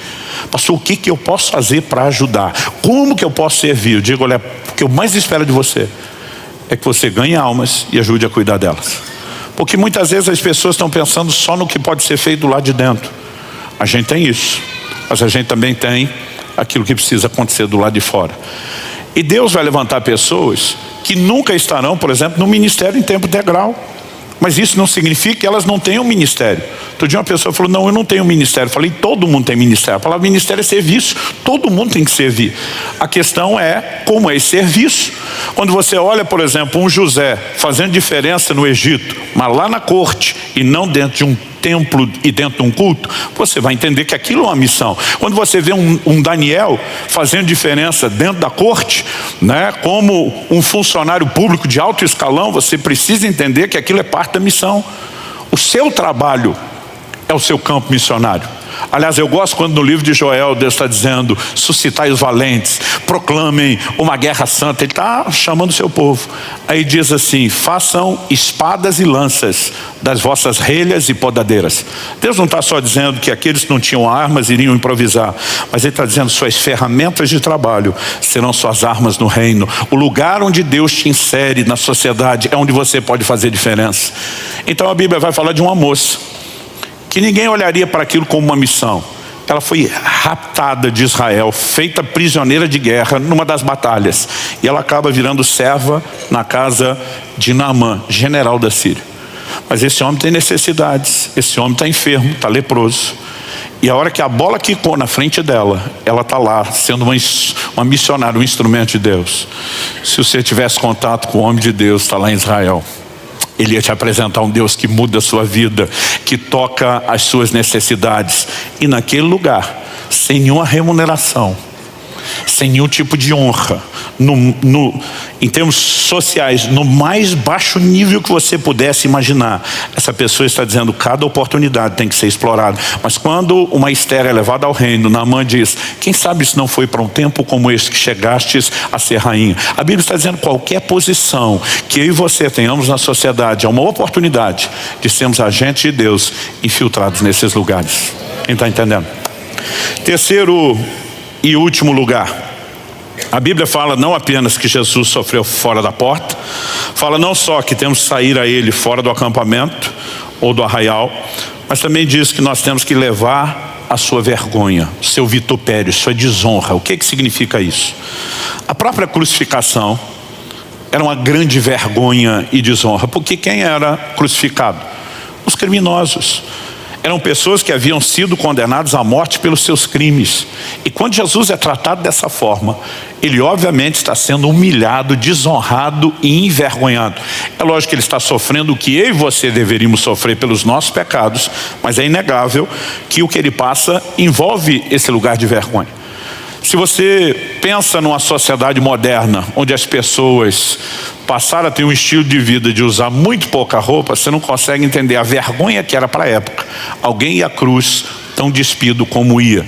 S1: pastor, o que eu posso fazer para ajudar? Como que eu posso servir? Eu digo: olha, o que eu mais espero de você é que você ganhe almas e ajude a cuidar delas. Porque muitas vezes as pessoas estão pensando só no que pode ser feito do lado de dentro. A gente tem isso, mas a gente também tem aquilo que precisa acontecer do lado de fora. E Deus vai levantar pessoas que nunca estarão, por exemplo, no ministério em tempo integral. Mas isso não significa que elas não tenham ministério. Outro dia uma pessoa falou: não, eu não tenho ministério. Eu falei: todo mundo tem ministério. A palavra ministério é serviço. Todo mundo tem que servir. A questão é como é esse serviço. Quando você olha, por exemplo, um José fazendo diferença no Egito, mas lá na corte e não dentro de um templo e dentro de um culto, você vai entender que aquilo é uma missão. Quando você vê um Daniel fazendo diferença dentro da corte, como um funcionário público de alto escalão, você precisa entender que aquilo é parte da missão. O seu trabalho é o seu campo missionário. Aliás, eu gosto quando no livro de Joel Deus está dizendo: suscitai os valentes, proclamem uma guerra santa. Ele está chamando o seu povo. Aí diz assim: façam espadas e lanças das vossas relhas e podadeiras. Deus não está só dizendo que aqueles que não tinham armas iriam improvisar, mas Ele está dizendo: suas ferramentas de trabalho serão suas armas no reino. O lugar onde Deus te insere na sociedade é onde você pode fazer diferença. Então a Bíblia vai falar de uma moça que ninguém olharia para aquilo como uma missão. Ela foi raptada de Israel, feita prisioneira de guerra numa das batalhas, e ela acaba virando serva na casa de Naamã, general da Síria. Mas esse homem tem necessidades, esse homem está enfermo, está leproso, e a hora que a bola quicou na frente dela, ela está lá sendo uma missionária, um instrumento de Deus. Se você tivesse contato com o homem de Deus, está lá em Israel, Ele ia te apresentar um Deus que muda a sua vida, que toca as suas necessidades. E naquele lugar, sem nenhuma remuneração, sem nenhum tipo de honra, em termos sociais, no mais baixo nível que você pudesse imaginar, essa pessoa está dizendo: cada oportunidade tem que ser explorada. Mas quando uma Esther é levada ao reino, Naamã diz: quem sabe isso não foi para um tempo como este que chegastes a ser rainha. A Bíblia está dizendo: qualquer posição que eu e você tenhamos na sociedade é uma oportunidade de sermos agentes de Deus infiltrados nesses lugares. Quem está entendendo? Terceiro e último lugar, a Bíblia fala não apenas que Jesus sofreu fora da porta, fala não só que temos que sair a Ele fora do acampamento ou do arraial, mas também diz que nós temos que levar a sua vergonha, seu vitupério, sua desonra. O que significa isso? A própria crucificação era uma grande vergonha e desonra, porque quem era crucificado? Os criminosos. Eram pessoas que haviam sido condenadas à morte pelos seus crimes. E quando Jesus é tratado dessa forma, ele obviamente está sendo humilhado, desonrado e envergonhado. É lógico que ele está sofrendo o que eu e você deveríamos sofrer pelos nossos pecados, mas é inegável que o que ele passa envolve esse lugar de vergonha. Se você pensa numa sociedade moderna, onde as pessoas passaram a ter um estilo de vida de usar muito pouca roupa, você não consegue entender a vergonha que era para a época. Alguém ia à cruz tão despido como ia.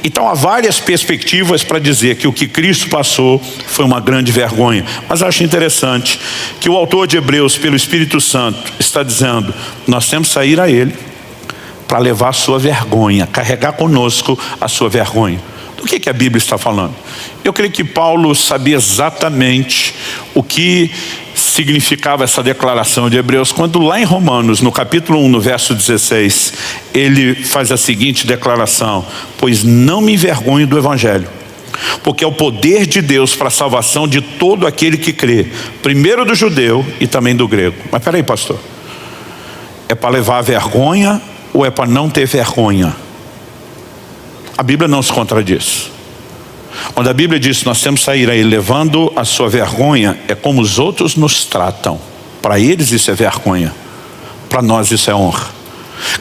S1: Então há várias perspectivas para dizer que o que Cristo passou foi uma grande vergonha. Mas acho interessante que o autor de Hebreus, pelo Espírito Santo, está dizendo: nós temos que sair a Ele para levar a sua vergonha, carregar conosco a sua vergonha. Do que a Bíblia está falando? Eu creio que Paulo sabia exatamente o que significava essa declaração de Hebreus, quando lá em Romanos, no capítulo 1, no verso 16, ele faz a seguinte declaração: pois não me envergonho do Evangelho, porque é o poder de Deus para a salvação de todo aquele que crê, primeiro do judeu e também do grego. Mas peraí, pastor, é para levar a vergonha ou é para não ter vergonha? A Bíblia não se contradiz. Quando a Bíblia diz que nós temos que sair aí levando a sua vergonha, é como os outros nos tratam. Para eles isso é vergonha, para nós isso é honra.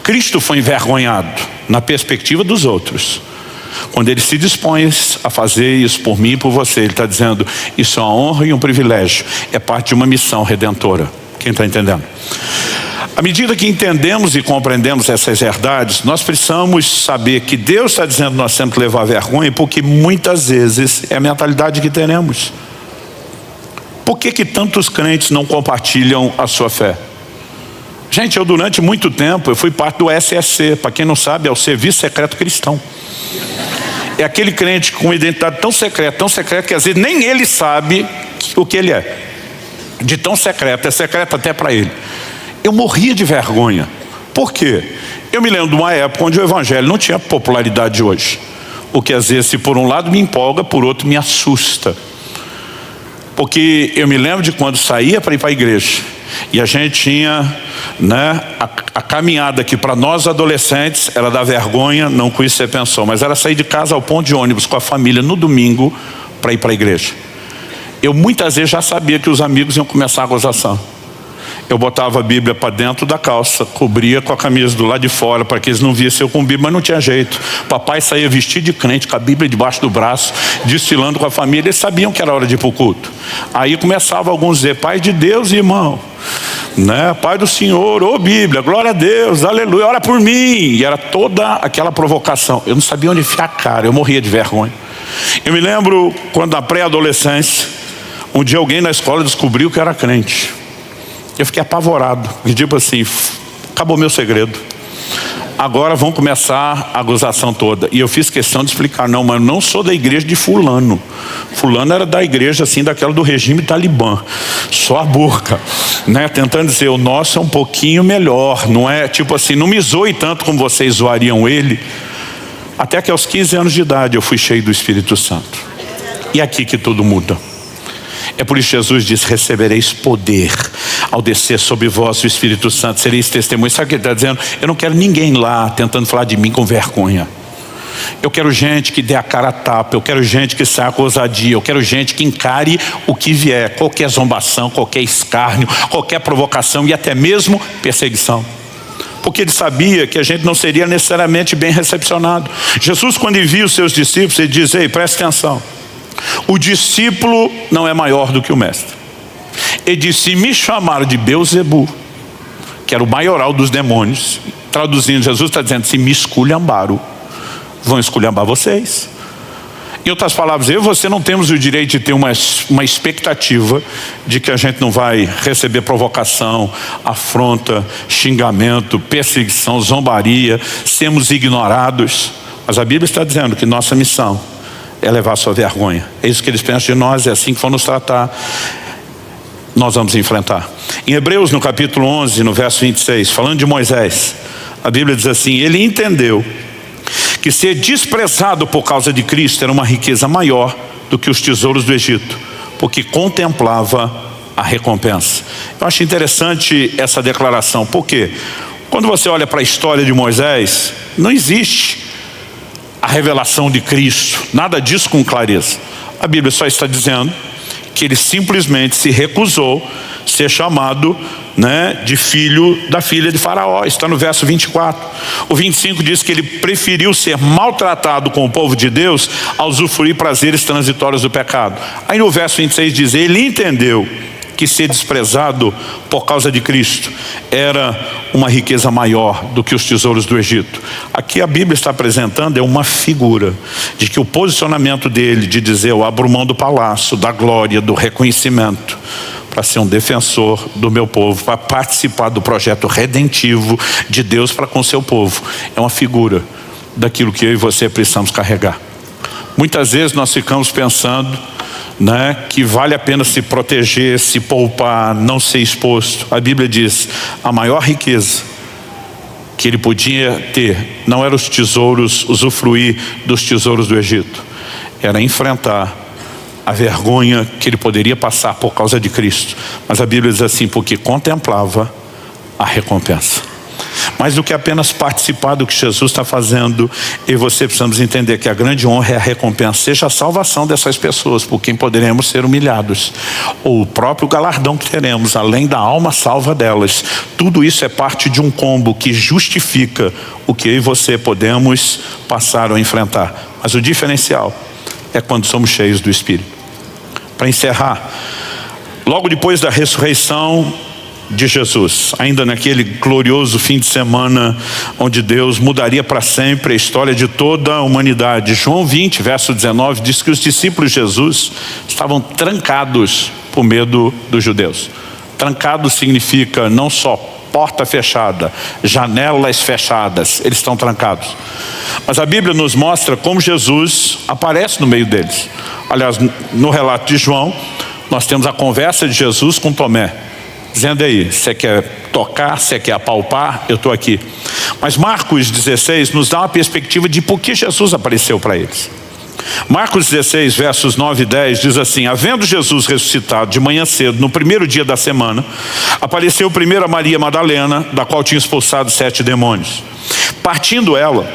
S1: Cristo foi envergonhado na perspectiva dos outros. Quando ele se dispõe a fazer isso por mim e por você, ele está dizendo: isso é uma honra e um privilégio, é parte de uma missão redentora. Quem está entendendo? À medida que entendemos e compreendemos essas verdades, nós precisamos saber que Deus está dizendo que nós temos que levar vergonha, porque muitas vezes é a mentalidade que teremos. Por que tantos crentes não compartilham a sua fé? Gente, eu durante muito tempo, eu fui parte do SSC, para quem não sabe, é o Serviço Secreto Cristão. É aquele crente com uma identidade tão secreta que às vezes nem ele sabe o que ele é. De tão secreto, é secreto até para ele. Eu morria de vergonha. Por quê? Eu me lembro de uma época onde o Evangelho não tinha a popularidade de hoje. O que às vezes, se por um lado me empolga, por outro me assusta. Porque eu me lembro de quando saía para ir para a igreja, e a gente tinha, a caminhada que para nós adolescentes era da vergonha, não com isso você pensou, mas era sair de casa ao ponto de ônibus com a família no domingo para ir para a igreja. Eu muitas vezes já sabia que os amigos iam começar a gozação. Eu botava a Bíblia para dentro da calça, cobria com a camisa do lado de fora para que eles não vissem eu com Bíblia, mas não tinha jeito. Papai saía vestido de crente, com a Bíblia debaixo do braço, desfilando com a família. Eles sabiam que era hora de ir para o culto. Aí começava alguns a dizer: Pai de Deus, irmão, Pai do Senhor, ô Bíblia, glória a Deus, aleluia, ora por mim. E era toda aquela provocação. Eu não sabia onde enfiar a cara, eu morria de vergonha. Eu me lembro quando na pré-adolescência, um dia alguém na escola descobriu que eu era crente. Eu fiquei apavorado, e tipo assim, acabou meu segredo. Agora vão começar a gozação toda. E eu fiz questão de explicar: não, mas eu não sou da igreja de fulano. Fulano era da igreja assim, daquela do regime talibã. Só a boca, tentando dizer, o nosso é um pouquinho melhor. Não é tipo assim, não me zoe tanto como vocês zoariam ele. Até que aos 15 anos de idade eu fui cheio do Espírito Santo. E aqui que tudo muda. É por isso que Jesus disse: recebereis poder ao descer sobre vós o Espírito Santo, sereis testemunhas. Sabe o que ele está dizendo? Eu não quero ninguém lá tentando falar de mim com vergonha. Eu quero gente que dê a cara a tapa, eu quero gente que saia com ousadia, eu quero gente que encare o que vier, qualquer zombação, qualquer escárnio, qualquer provocação e até mesmo perseguição. Porque ele sabia que a gente não seria necessariamente bem recepcionado. Jesus, quando envia os seus discípulos, ele diz: ei, presta atenção, o discípulo não é maior do que o mestre. Ele disse: se me chamaram de Beelzebu, que era o maioral dos demônios, traduzindo, Jesus está dizendo: se me esculhambaram, vão esculhambar vocês. Em outras palavras, eu e você não temos o direito de ter uma expectativa de que a gente não vai receber provocação, afronta, xingamento, perseguição, zombaria, sermos ignorados. Mas a Bíblia está dizendo que nossa missão é levar a sua vergonha. É isso que eles pensam de nós, é assim que vão nos tratar. Nós vamos enfrentar. Em Hebreus, no capítulo 11, no verso 26, falando de Moisés, a Bíblia diz assim: ele entendeu que ser desprezado por causa de Cristo era uma riqueza maior do que os tesouros do Egito, porque contemplava a recompensa. Eu acho interessante essa declaração, porque quando você olha para a história de Moisés, não existe a revelação de Cristo, nada disso com clareza. A Bíblia só está dizendo que ele simplesmente se recusou a ser chamado, de filho da filha de Faraó. Está no verso 24. O 25 diz que ele preferiu ser maltratado com o povo de Deus a usufruir prazeres transitórios do pecado. Aí no verso 26 diz: ele entendeu que ser desprezado por causa de Cristo era uma riqueza maior do que os tesouros do Egito. Aqui a Bíblia está apresentando uma figura de que o posicionamento dele de dizer: eu abro mão do palácio, da glória, do reconhecimento, para ser um defensor do meu povo, para participar do projeto redentivo de Deus para com o seu povo, é uma figura daquilo que eu e você precisamos carregar. Muitas vezes nós ficamos pensando que vale a pena se proteger, se poupar, não ser exposto. A Bíblia diz: a maior riqueza que ele podia ter não era os tesouros, usufruir dos tesouros do Egito, era enfrentar a vergonha que ele poderia passar por causa de Cristo. Mas a Bíblia diz assim: porque contemplava a recompensa. Mais do que apenas participar do que Jesus está fazendo, eu e você precisamos entender que a grande honra é a recompensa, seja a salvação dessas pessoas, por quem poderemos ser humilhados, ou o próprio galardão que teremos, além da alma salva delas. Tudo isso é parte de um combo que justifica o que eu e você podemos passar ou enfrentar. Mas o diferencial é quando somos cheios do Espírito. Para encerrar, logo depois da ressurreição de Jesus, ainda naquele glorioso fim de semana onde Deus mudaria para sempre a história de toda a humanidade, João 20, verso 19, diz que os discípulos de Jesus estavam trancados por medo dos judeus. Trancado significa não só porta fechada, janelas fechadas, eles estão trancados. Mas a Bíblia nos mostra como Jesus aparece no meio deles. Aliás, no relato de João, nós temos a conversa de Jesus com Tomé, dizendo: aí, você quer tocar, você quer apalpar, eu estou aqui. Mas Marcos 16 nos dá uma perspectiva de por que Jesus apareceu para eles. Marcos 16, versos 9 e 10 diz assim: havendo Jesus ressuscitado de manhã cedo, no primeiro dia da semana, apareceu primeiro a Maria Madalena, da qual tinha expulsado 7 demônios. Partindo ela,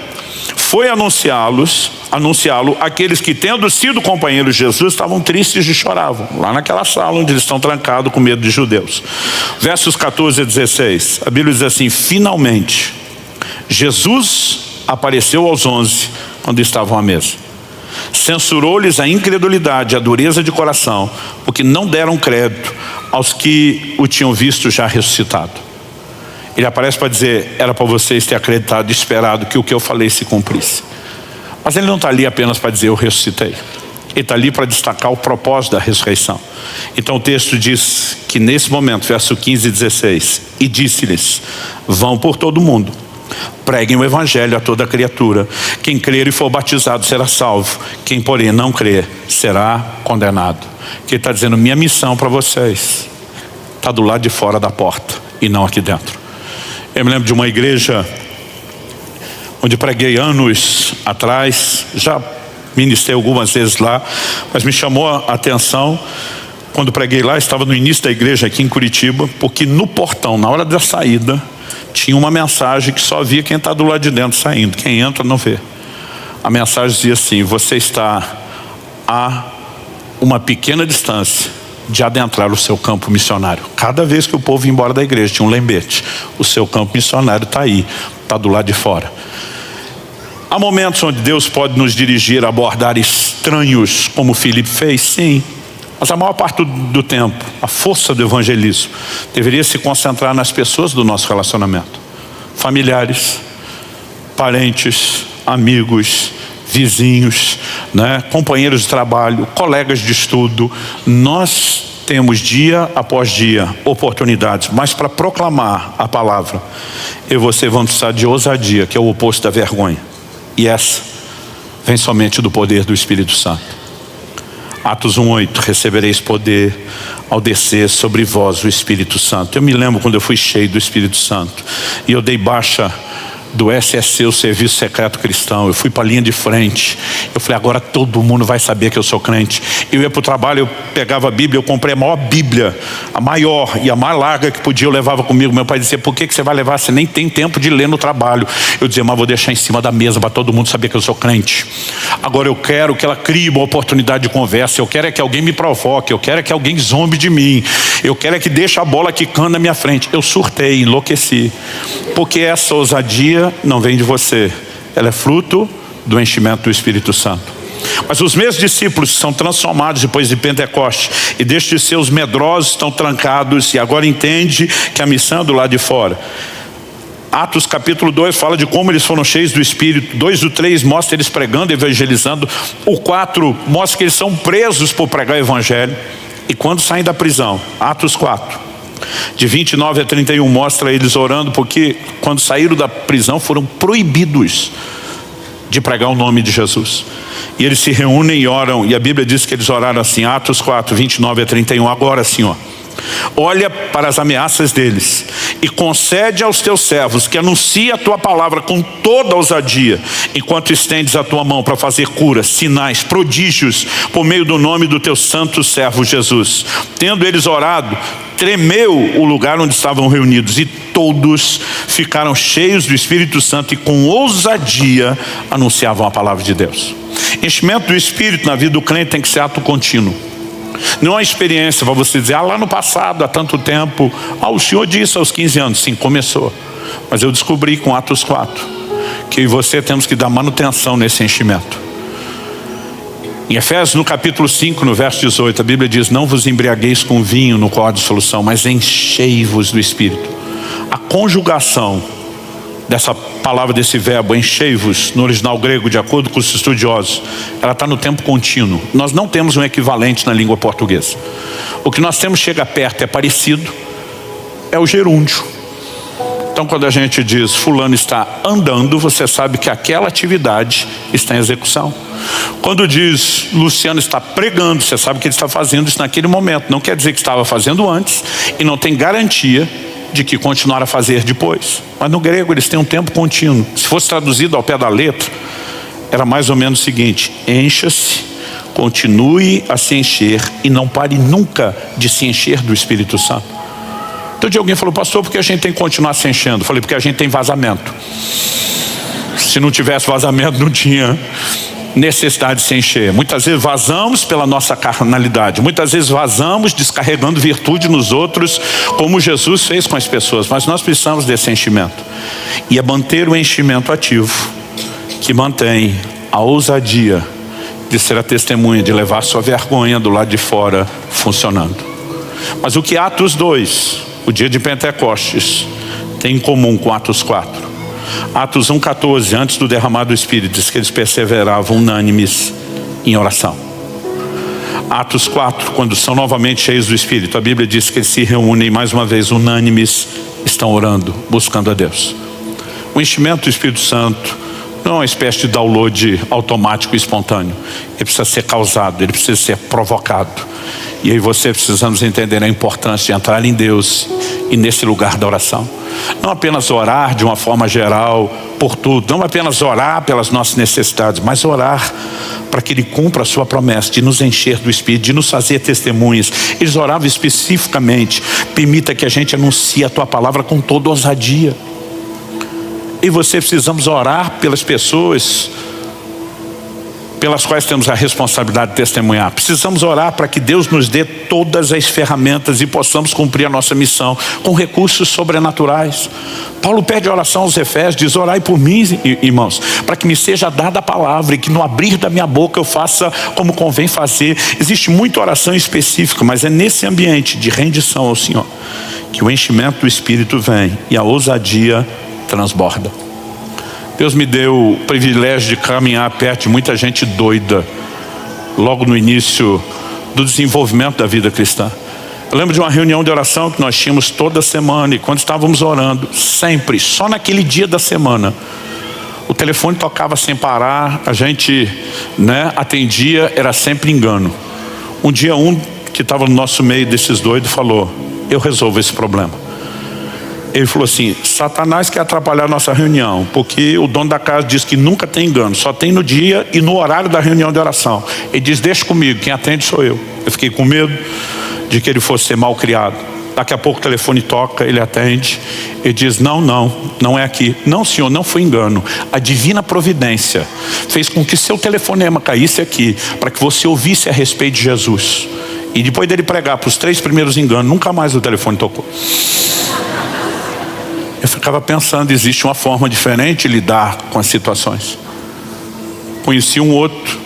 S1: foi anunciá-lo aqueles que, tendo sido companheiros de Jesus, estavam tristes e choravam, lá naquela sala onde eles estão trancados com medo de judeus. Versos 14 a 16, a Bíblia diz assim: finalmente, Jesus apareceu aos 11, quando estavam à mesa. Censurou-lhes a incredulidade, a dureza de coração, porque não deram crédito aos que o tinham visto já ressuscitado. Ele aparece para dizer: era para vocês ter acreditado e esperado que o que eu falei se cumprisse. Mas ele não está ali apenas para dizer: eu ressuscitei. Ele está ali para destacar o propósito da ressurreição. Então o texto diz que nesse momento, verso 15 e 16, e disse-lhes: vão por todo o mundo, preguem o evangelho a toda criatura. Quem crer e for batizado será salvo, quem porém não crer será condenado. Que ele está dizendo: minha missão para vocês está do lado de fora da porta e não aqui dentro. Eu me lembro de uma igreja onde preguei anos atrás, já ministrei algumas vezes lá, mas me chamou a atenção quando preguei lá. Estava no início da igreja aqui em Curitiba, porque no portão, na hora da saída, tinha uma mensagem que só via quem está do lado de dentro saindo, quem entra não vê. A mensagem dizia assim: você está a uma pequena distância de adentrar o seu campo missionário. Cada vez que o povo ia embora da igreja tinha um lembrete: o seu campo missionário está aí, está do lado de fora. Há momentos onde Deus pode nos dirigir a abordar estranhos, como Filipe fez, sim. Mas a maior parte do tempo, a força do evangelismo deveria se concentrar nas pessoas do nosso relacionamento. Familiares, parentes, amigos, vizinhos, companheiros de trabalho, colegas de estudo. Nós temos dia após dia oportunidades, mas para proclamar a palavra, eu e você vamos precisar de ousadia, que é o oposto da vergonha. E essa vem somente do poder do Espírito Santo. Atos 1:8, recebereis poder ao descer sobre vós o Espírito Santo. Eu me lembro quando eu fui cheio do Espírito Santo e eu dei baixa do SSC, o Serviço Secreto Cristão. Eu fui para a linha de frente. Eu falei: agora todo mundo vai saber que eu sou crente. Eu ia para o trabalho, eu pegava a Bíblia, eu comprei a maior Bíblia, a maior e a mais larga que podia, eu levava comigo. Meu pai dizia: por que você vai levar? Você nem tem tempo de ler no trabalho. Eu dizia: mas vou deixar em cima da mesa para todo mundo saber que eu sou crente. Agora eu quero que ela crie uma oportunidade de conversa. Eu quero é que alguém me provoque. Eu quero é que alguém zombe de mim. Eu quero é que deixe a bola quicando na minha frente. Eu surtei, enlouqueci. Porque essa ousadia não vem de você, ela é fruto do enchimento do Espírito Santo. Mas os meus discípulos são transformados depois de Pentecostes, e deixam de ser os medrosos, estão trancados, e agora entende que a missão é do lado de fora. Atos capítulo 2 fala de como eles foram cheios do Espírito. 2:3 mostra eles pregando, evangelizando. O 4 mostra que eles são presos por pregar o evangelho. E quando saem da prisão, Atos 4 de 29 a 31 mostra eles orando, porque quando saíram da prisão foram proibidos de pregar o nome de Jesus. E eles se reúnem e oram, e a Bíblia diz que eles oraram assim, Atos 4, 29 a 31, agora Senhor, olha para as ameaças deles e concede aos teus servos que anuncie a tua palavra com toda ousadia, enquanto estendes a tua mão para fazer curas, sinais, prodígios, por meio do nome do teu santo servo Jesus. Tendo eles orado, tremeu o lugar onde estavam reunidos, e todos ficaram cheios do Espírito Santo e com ousadia anunciavam a palavra de Deus. Enchimento do Espírito na vida do crente tem que ser ato contínuo. Não é uma experiência para você dizer: lá no passado, há tanto tempo, o Senhor disse aos 15 anos. Sim, começou. Mas eu descobri com Atos 4 que eu e você temos que dar manutenção nesse enchimento. Em Efésios, no capítulo 5, no verso 18, a Bíblia diz: não vos embriagueis com vinho, no qual há dissolução, mas enchei-vos do Espírito. A conjugação dessa palavra, desse verbo, enchei-vos, no original grego, de acordo com os estudiosos, ela está no tempo contínuo. Nós não temos um equivalente na língua portuguesa. O que nós temos chega perto, é parecido, é o gerúndio. Então quando a gente diz fulano está andando, você sabe que aquela atividade está em execução. Quando diz Luciano está pregando, você sabe que ele está fazendo isso naquele momento. Não quer dizer que estava fazendo antes, e não tem garantia de que continuar a fazer depois. Mas no grego eles têm um tempo contínuo. Se fosse traduzido ao pé da letra, era mais ou menos o seguinte: encha-se, continue a se encher e não pare nunca de se encher do Espírito Santo. Então dia alguém falou: pastor, por que a gente tem que continuar se enchendo? Eu falei: porque a gente tem vazamento. Se não tivesse vazamento, não tinha necessidade de se encher. Muitas vezes vazamos pela nossa carnalidade, muitas vezes vazamos descarregando virtude nos outros, como Jesus fez com as pessoas. Mas nós precisamos desse enchimento, e é manter o enchimento ativo que mantém a ousadia de ser a testemunha, de levar sua vergonha do lado de fora funcionando. Mas o que Atos 2, o dia de Pentecostes, tem em comum com Atos 4? Atos 1,14, antes do derramar do Espírito, diz que eles perseveravam unânimes em oração. Atos 4, quando são novamente cheios do Espírito, a Bíblia diz que eles se reúnem mais uma vez unânimes, estão orando, buscando a Deus. O enchimento do Espírito Santo não é uma espécie de download automático e espontâneo. Ele precisa ser causado, ele precisa ser provocado. E aí você precisamos entender a importância de entrar em Deus e nesse lugar da oração. Não apenas orar de uma forma geral por tudo, não apenas orar pelas nossas necessidades, mas orar para que Ele cumpra a sua promessa de nos encher do Espírito, de nos fazer testemunhas. Eles oravam especificamente: permita que a gente anuncie a Tua palavra com toda ousadia. E você precisamos orar pelas pessoas pelas quais temos a responsabilidade de testemunhar. Precisamos orar para que Deus nos dê todas as ferramentas e possamos cumprir a nossa missão com recursos sobrenaturais. Paulo pede oração aos Efésios, diz: orai por mim, irmãos, para que me seja dada a palavra e que no abrir da minha boca eu faça como convém fazer. Existe muita oração específica, mas é nesse ambiente de rendição ao Senhor que o enchimento do Espírito vem e a ousadia transborda. Deus me deu o privilégio de caminhar perto de muita gente doida, logo no início do desenvolvimento da vida cristã. Eu lembro de uma reunião de oração que nós tínhamos toda semana, e quando estávamos orando, sempre, só naquele dia da semana, o telefone tocava sem parar, a gente atendia, era sempre engano. Um dia que estava no nosso meio desses doidos falou: eu resolvo esse problema. Ele falou assim: Satanás quer atrapalhar a nossa reunião, porque o dono da casa diz que nunca tem engano, só tem no dia e no horário da reunião de oração. Ele diz: deixa comigo, quem atende sou eu. Eu fiquei com medo de que ele fosse ser mal criado. Daqui a pouco o telefone toca, ele atende, ele diz: não é aqui. Não, senhor, não foi engano. A divina providência fez com que seu telefonema caísse aqui, para que você ouvisse a respeito de Jesus. E depois dele pregar para os 3 primeiros enganos, nunca mais o telefone tocou. Eu ficava pensando, existe uma forma diferente de lidar com as situações. Conheci um outro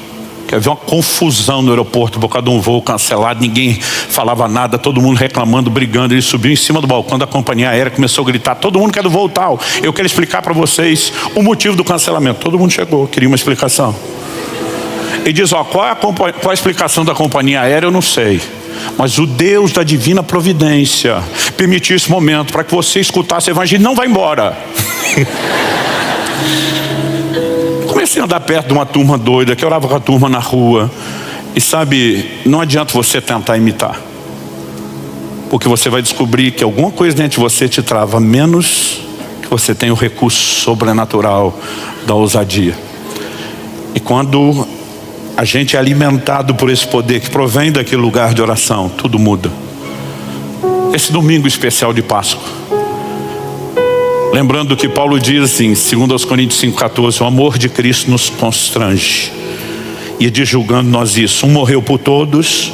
S1: que havia uma confusão no aeroporto por causa de um voo cancelado, ninguém falava nada, todo mundo reclamando, brigando. Ele subiu em cima do balcão da companhia aérea, começou a gritar: todo mundo quer do voo tal, eu quero explicar para vocês o motivo do cancelamento. Todo mundo chegou, queria uma explicação. Ele diz: qual a explicação da companhia aérea? Eu não sei, mas o Deus da divina providência permitiu esse momento para que você escutasse o evangelho. Não vai embora. Comecei a andar perto de uma turma doida, que orava com a turma na rua. E sabe, não adianta você tentar imitar, porque você vai descobrir que alguma coisa dentro de você te trava, menos que você tem o recurso sobrenatural da ousadia. E quando a gente é alimentado por esse poder que provém daquele lugar de oração, tudo muda. Esse domingo especial de Páscoa, lembrando que Paulo diz assim, 2 Coríntios 5,14: o amor de Cristo nos constrange. E diz, julgando nós isso: um morreu por todos,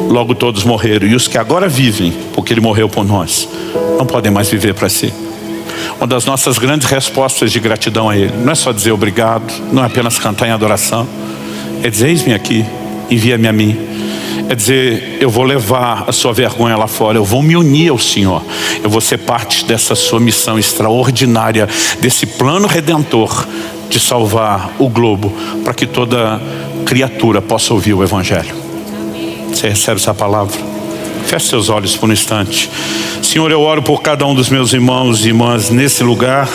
S1: logo todos morreram. E os que agora vivem, porque ele morreu por nós, não podem mais viver para si. Uma das nossas grandes respostas de gratidão a ele não é só dizer obrigado, não é apenas cantar em adoração, é dizer: eis-me aqui, envia-me a mim. É dizer: eu vou levar a sua vergonha lá fora, eu vou me unir ao Senhor, eu vou ser parte dessa sua missão extraordinária, desse plano redentor de salvar o globo, para que toda criatura possa ouvir o evangelho. Você recebe essa palavra? Feche seus olhos por um instante. Senhor, eu oro por cada um dos meus irmãos e irmãs nesse lugar,